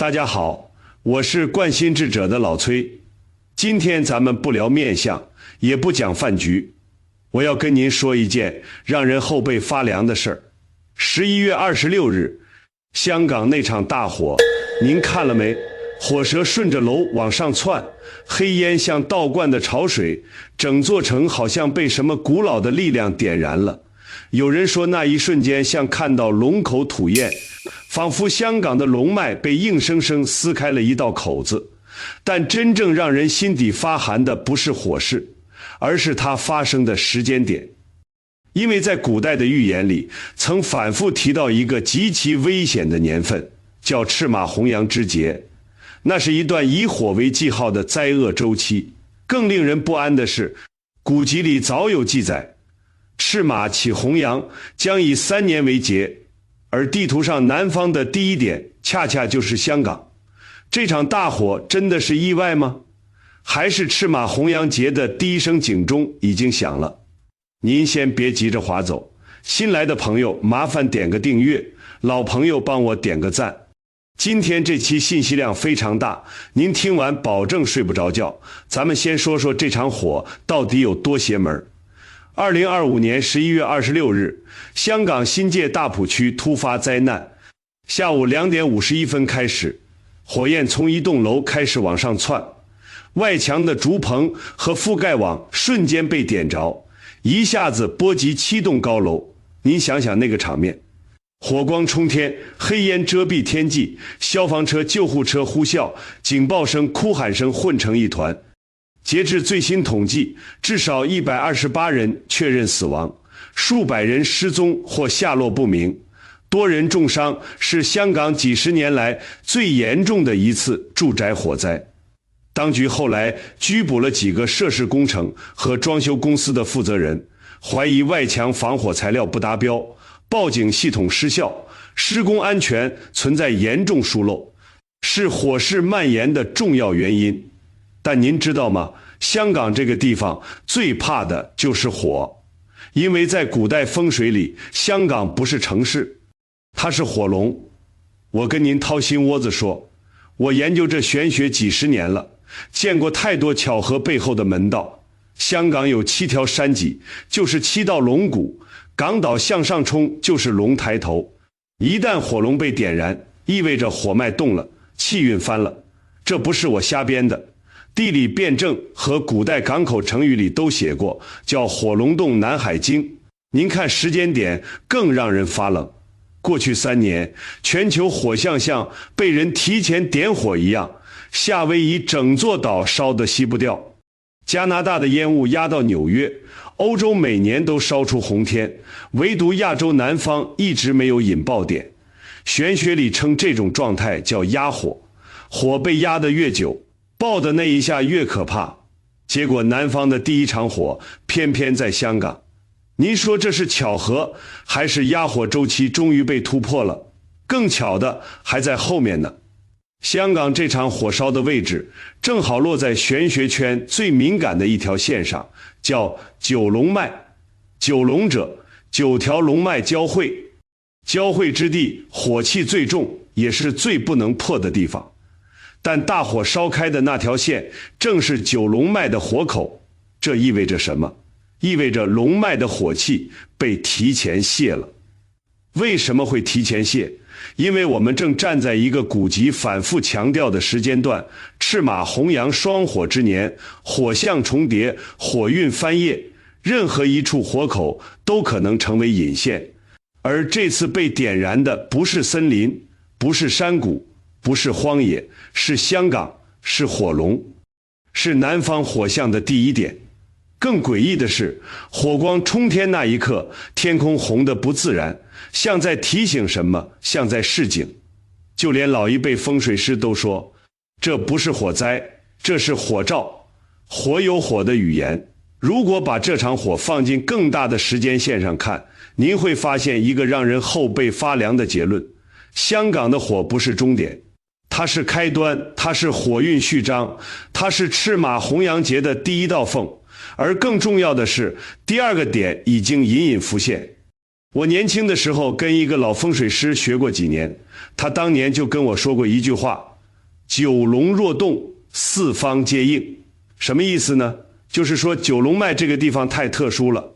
大家好，我是惯心智者的老崔。今天咱们不聊面相，也不讲饭局，我要跟您说一件让人后背发凉的事儿。11月26日，香港那场大火，您看了没？火舌顺着楼往上窜，黑烟像倒灌的潮水，整座城好像被什么古老的力量点燃了。有人说那一瞬间像看到龙口吐焰，仿佛香港的龙脉被硬生生撕开了一道口子。但真正让人心底发寒的不是火势，而是它发生的时间点。因为在古代的预言里，曾反复提到一个极其危险的年份，叫赤马红阳之节。那是一段以火为记号的灾厄周期。更令人不安的是，古籍里早有记载，赤马起红阳将以3年为节，而地图上南方的第一点恰恰就是香港。这场大火真的是意外吗？还是赤马红阳节的第一声警钟已经响了？您先别急着划走，新来的朋友麻烦点个订阅，老朋友帮我点个赞。今天这期信息量非常大，您听完保证睡不着觉。咱们先说说这场火到底有多邪门。2025年11月26日，香港新界大埔区突发灾难。下午2点51分开始，火焰从一栋楼开始往上窜，外墙的竹棚和覆盖网瞬间被点着，一下子波及7栋高楼。您想想那个场面，火光冲天，黑烟遮蔽天际，消防车、救护车呼啸，警报声、哭喊声混成一团。截至最新统计，至少128人确认死亡，数百人失踪或下落不明，多人重伤，是香港几十年来最严重的一次住宅火灾。当局后来拘捕了几个涉事工程和装修公司的负责人，怀疑外墙防火材料不达标，报警系统失效，施工安全存在严重疏漏，是火势蔓延的重要原因。但您知道吗？香港这个地方最怕的就是火，因为在古代风水里，香港不是城市，它是火龙。我跟您掏心窝子说，我研究这玄学几十年了，见过太多巧合背后的门道。香港有7条山脊，就是7道龙骨，港岛向上冲就是龙抬头。一旦火龙被点燃，意味着火脉动了，气运翻了。这不是我瞎编的，地理辩证和古代港口成语里都写过，叫火龙洞南海经。您看时间点更让人发冷。过去3年，全球火象像被人提前点火一样，夏威夷整座岛烧得熄不掉，加拿大的烟雾压到纽约，欧洲每年都烧出红天，唯独亚洲南方一直没有引爆点。玄学里称这种状态叫压火，火被压得越久，爆的那一下越可怕。结果南方的第一场火偏偏在香港。您说这是巧合，还是压火周期终于被突破了？更巧的还在后面呢。香港这场火烧的位置正好落在玄学圈最敏感的一条线上，叫九龙脉。九龙者，9条龙脉交汇，交汇之地火气最重，也是最不能破的地方。但大火烧开的那条线正是九龙脉的火口，这意味着什么？意味着龙脉的火气被提前泄了。为什么会提前泄？因为我们正站在一个古籍反复强调的时间段，赤马红阳双火之年，火象重叠，火运翻页，任何一处火口都可能成为引线。而这次被点燃的不是森林，不是山谷，不是荒野，是香港，是火龙，是南方火象的第一点。更诡异的是，火光冲天那一刻，天空红得不自然，像在提醒什么，像在示警。就连老一辈风水师都说，这不是火灾，这是火兆。火有火的语言。如果把这场火放进更大的时间线上看，您会发现一个让人后背发凉的结论：香港的火不是终点，它是开端，它是火运序章，它是赤马红阳节的第一道缝。而更重要的是，第2个点已经隐隐浮现。我年轻的时候跟一个老风水师学过几年，他当年就跟我说过一句话：九龙若动，四方皆应。什么意思呢？就是说九龙脉这个地方太特殊了，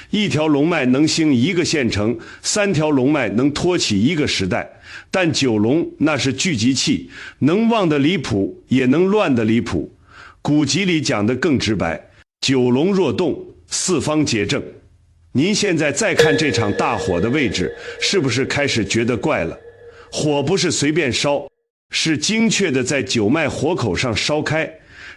一条龙脉能兴一个县城，3条龙脉能托起一个时代，但九龙那是聚集器，能旺得离谱，也能乱得离谱。古籍里讲得更直白，九龙若动，四方皆正。您现在再看这场大火的位置，是不是开始觉得怪了？火不是随便烧，是精确的在九脉火口上烧开。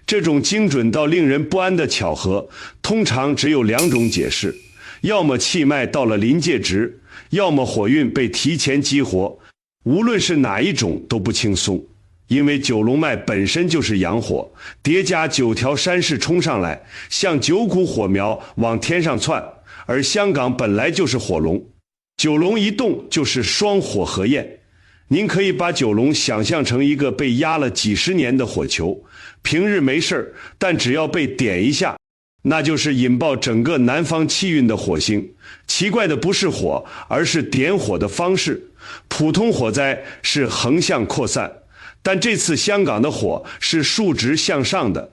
这种精准到令人不安的巧合，通常只有2种解释：要么气脉到了临界值，要么火运被提前激活。无论是哪一种都不轻松，因为九龙脉本身就是阳火，叠加9条山势冲上来，像9股火苗往天上窜。而香港本来就是火龙，九龙一动就是双火合焰。您可以把九龙想象成一个被压了几十年的火球，平日没事，但只要被点一下，那就是引爆整个南方气运的火星。奇怪的不是火，而是点火的方式。普通火灾是横向扩散，但这次香港的火是竖直向上的，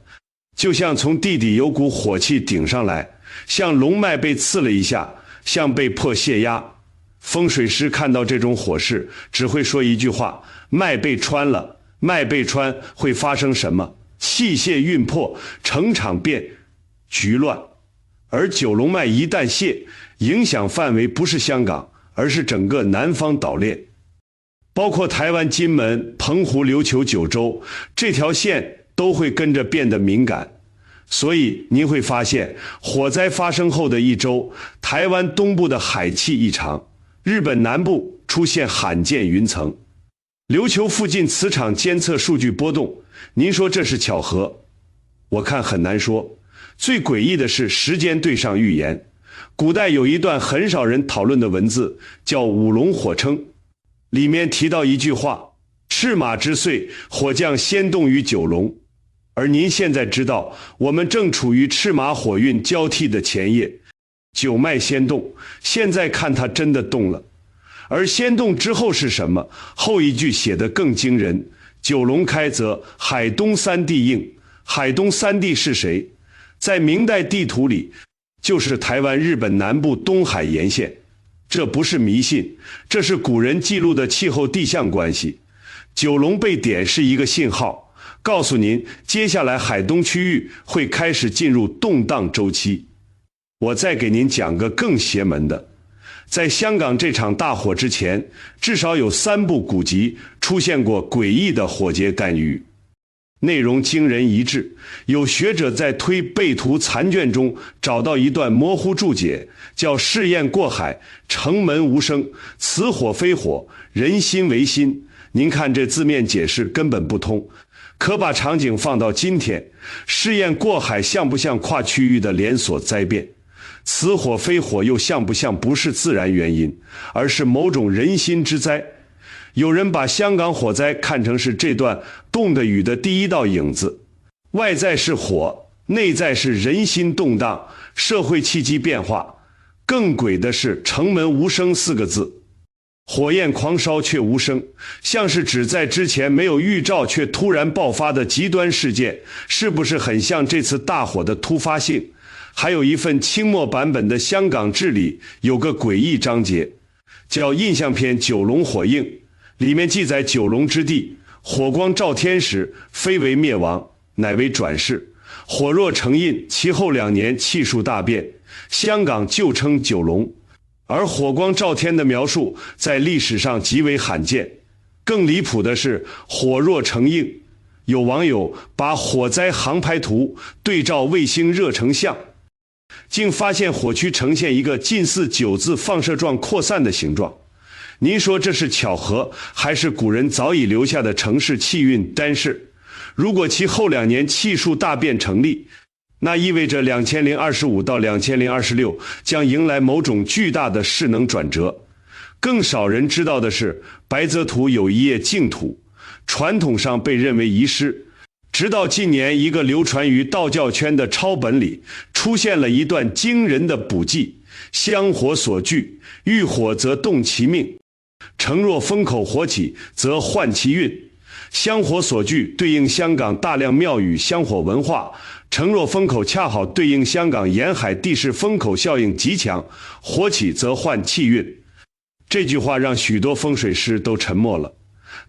就像从地底有股火气顶上来，像龙脉被刺了一下，像被迫泄压。风水师看到这种火势，只会说一句话：脉被穿了。脉被穿会发生什么？气泄运破，成场变，局乱。而九龙脉一旦泄，影响范围不是香港，而是整个南方岛链，包括台湾金门、澎湖、琉球、九州，这条线都会跟着变得敏感。所以您会发现，火灾发生后的1周，台湾东部的海气异常，日本南部出现罕见云层，琉球附近磁场监测数据波动。您说这是巧合？我看很难说。最诡异的是时间对上预言。古代有一段很少人讨论的文字，叫五龙火称，里面提到一句话：赤马之岁，火将先动于九龙。而您现在知道，我们正处于赤马火运交替的前夜，九脉先动，现在看它真的动了。而先动之后是什么？后一句写得更惊人：九龙开则海东3地应。海东3地是谁？在明代地图里，就是台湾日本南部东海沿线。这不是迷信，这是古人记录的气候地象关系。九龙被点是一个信号，告诉您接下来海东区域会开始进入动荡周期。我再给您讲个更邪门的，在香港这场大火之前，至少有3部古籍出现过诡异的火劫干预，内容惊人一致。有学者在推背图残卷中找到一段模糊注解，叫试验过海，城门无声，此火非火，人心为心。您看这字面解释根本不通，可把场景放到今天，试验过海像不像跨区域的连锁灾变？此火非火又像不像不是自然原因，而是某种人心之灾？有人把香港火灾看成是这段动的雨的第一道影子，外在是火，内在是人心动荡，社会气机变化。更诡的是城门无声4个字，火焰狂烧却无声，像是指在之前没有预兆却突然爆发的极端事件，是不是很像这次大火的突发性？还有一份清末版本的《香港志》里有个诡异章节，叫印象篇九龙火映，里面记载九龙之地，火光照天时，非为灭亡，乃为转世。火若成印，其后2年气数大变，香港旧称九龙。而火光照天的描述在历史上极为罕见。更离谱的是火若成印，有网友把火灾航拍图对照卫星热成像，竟发现火区呈现一个近似9字放射状扩散的形状。您说这是巧合，还是古人早已留下的城市气运单式？如果其后2年气数大变成立，那意味着2025到2026将迎来某种巨大的势能转折。更少人知道的是，白泽图有一页净土，传统上被认为遗失，直到近年一个流传于道教圈的抄本里，出现了一段惊人的补记：香火所聚，遇火则动其命，诚若风口火起，则换其运。香火所具对应香港大量庙宇香火文化，城若风口恰好对应香港沿海地势风口效应极强，火起则患气运。这句话让许多风水师都沉默了，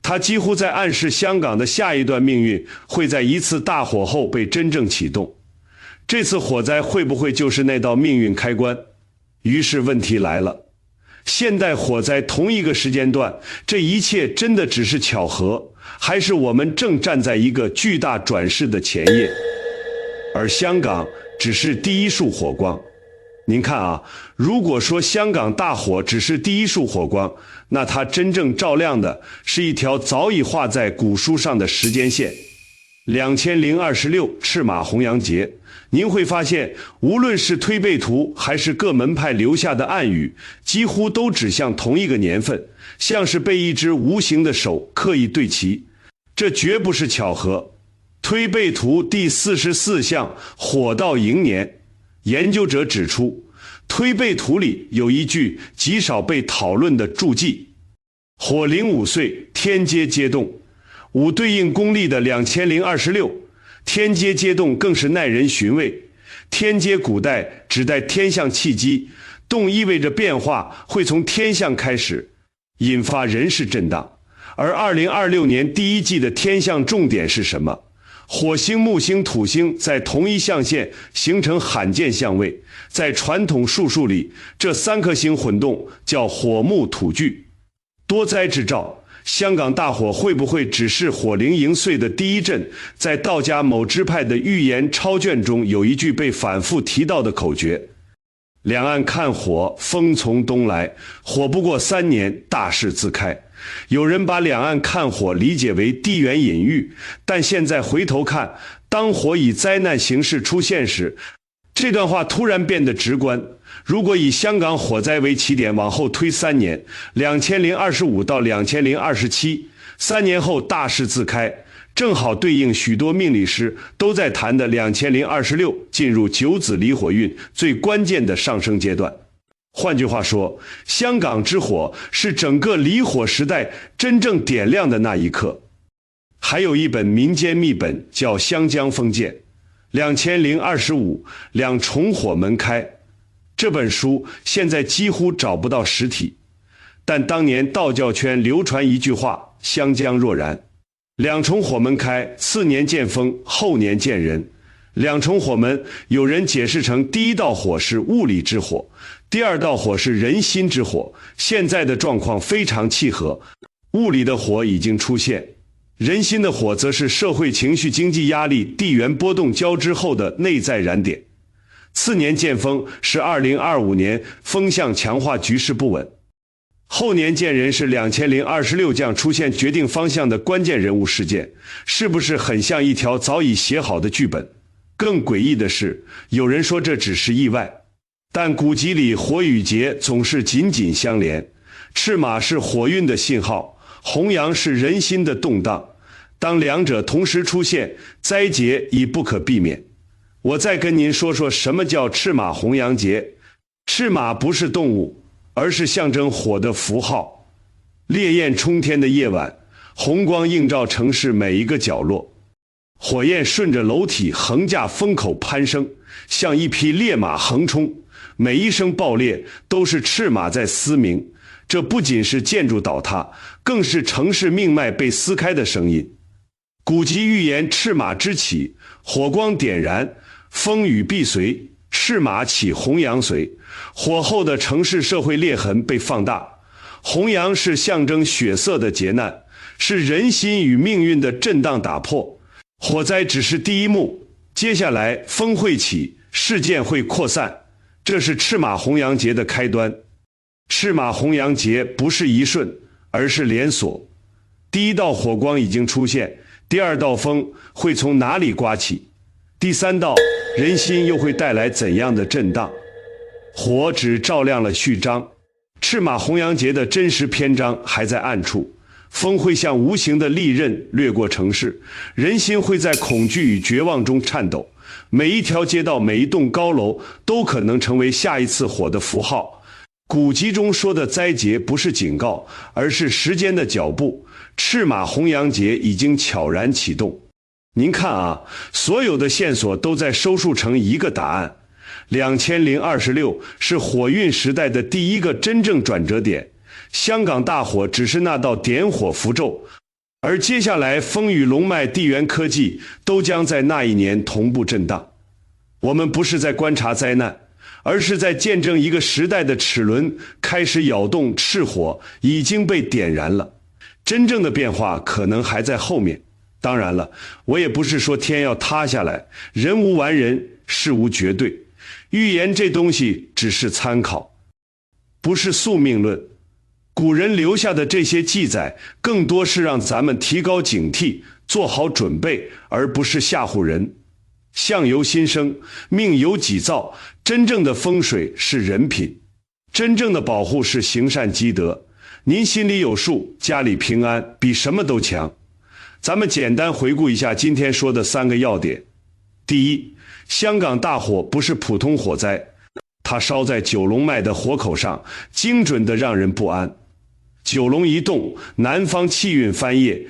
他几乎在暗示香港的下一段命运会在一次大火后被真正启动。这次火灾会不会就是那道命运开关？于是问题来了，现代火灾同一个时间段，这一切真的只是巧合，还是我们正站在一个巨大转世的前夜？而香港只是第一束火光。您看啊，如果说香港大火只是第一束火光，那它真正照亮的是一条早已画在古书上的时间线。2026赤马红羊节，您会发现，无论是推背图还是各门派留下的暗语，几乎都指向同一个年份，像是被一只无形的手刻意对齐。这绝不是巧合。推背图第44项火到迎年，研究者指出，推背图里有一句极少被讨论的注记：火灵5岁，天阶皆动。5对应公历的2026，天阶皆动更是耐人寻味。天阶古代指代天象契机，动意味着变化会从天象开始，引发人事震荡。而2026年第一季的天象重点是什么？火星、木星、土星在同一象限形成罕见相位，在传统术数里，这3颗星混动叫火木土巨，多灾之兆。香港大火会不会只是火灵迎岁的第一阵？在道家某支派的预言超卷中，有一句被反复提到的口诀：两岸看火，风从东来，火不过3年，大势自开。有人把两岸看火理解为地缘隐喻，但现在回头看，当火以灾难形式出现时，这段话突然变得直观。如果以香港火灾为起点往后推3年，2025到2027，3年后大势自开，正好对应许多命理师都在谈的2026进入九子离火运最关键的上升阶段。换句话说，香港之火是整个离火时代真正点亮的那一刻。还有一本民间秘本叫《湘江封建》，2025两重火门开。这本书现在几乎找不到实体，但当年道教圈流传一句话：湘江若然，两重火门开，次年见风，后年见人。两重火门，有人解释成第一道火是物理之火，第二道火是人心之火。现在的状况非常契合，物理的火已经出现，人心的火则是社会情绪、经济压力、地缘波动交织后的内在燃点。次年见风是2025年风向强化，局势不稳。后年见人是2026将出现决定方向的关键人物事件，是不是很像一条早已写好的剧本？更诡异的是，有人说这只是意外，但古籍里火与劫总是紧紧相连。赤马是火运的信号，红羊是人心的动荡，当两者同时出现，灾劫已不可避免。我再跟您说说什么叫赤马红羊节。赤马不是动物，而是象征火的符号。烈焰冲天的夜晚，红光映照城市每一个角落，火焰顺着楼体横架风口攀升，像一匹烈马横冲，每一声爆裂都是赤马在嘶鸣。这不仅是建筑倒塌，更是城市命脉被撕开的声音。古籍预言赤马之起，火光点燃，风雨必随，赤马起，红羊随。火后的城市社会裂痕被放大，红羊是象征血色的劫难，是人心与命运的震荡打破。火灾只是第一幕，接下来风会起，事件会扩散，这是赤马红羊节的开端。赤马红羊节不是一瞬，而是连锁。第一道火光已经出现，第二道风会从哪里刮起？第三道人心又会带来怎样的震荡？火只照亮了序章，赤马红羊节的真实篇章还在暗处。风会像无形的利刃掠过城市，人心会在恐惧与绝望中颤抖。每一条街道，每一栋高楼都可能成为下一次火的符号。古籍中说的灾劫不是警告，而是时间的脚步。赤马红羊节已经悄然启动。您看啊，所有的线索都在收束成一个答案。2026是火运时代的第一个真正转折点，香港大火只是那道点火符咒，而接下来风雨龙脉、地缘科技都将在那一年同步震荡。我们不是在观察灾难，而是在见证一个时代的齿轮开始摇动，赤火已经被点燃了。真正的变化可能还在后面。当然了，我也不是说天要塌下来，人无完人，事无绝对。预言这东西只是参考，不是宿命论。古人留下的这些记载，更多是让咱们提高警惕，做好准备，而不是吓唬人。相由心生，命由己造，真正的风水是人品，真正的保护是行善积德。您心里有数，家里平安，比什么都强。咱们简单回顾一下今天说的3个要点。第一，香港大火不是普通火灾，它烧在九龙脉的火口上，精准的让人不安。九龙一动，南方气运翻页，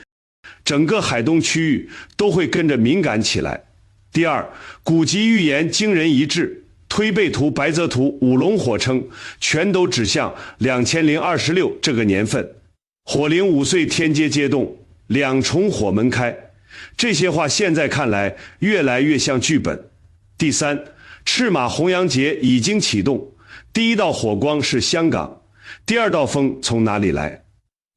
整个海东区域都会跟着敏感起来。第二，古籍预言惊人一致，推背图、白泽图、五龙火称，全都指向2026这个年份。火灵5岁天阶阶动，两重火门开，这些话现在看来越来越像剧本。第三，赤马红羊节已经启动，第一道火光是香港，第二道风从哪里来？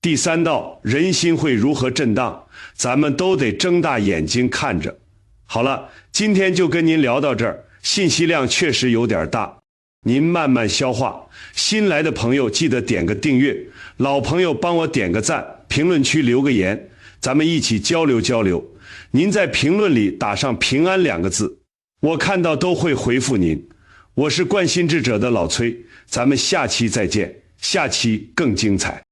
第三道人心会如何震荡？咱们都得睁大眼睛看着。好了，今天就跟您聊到这儿，信息量确实有点大，您慢慢消化。新来的朋友记得点个订阅，老朋友帮我点个赞，评论区留个言，咱们一起交流交流。您在评论里打上平安2个字，我看到都会回复您。我是惯心智者的老崔，咱们下期再见，下期更精彩。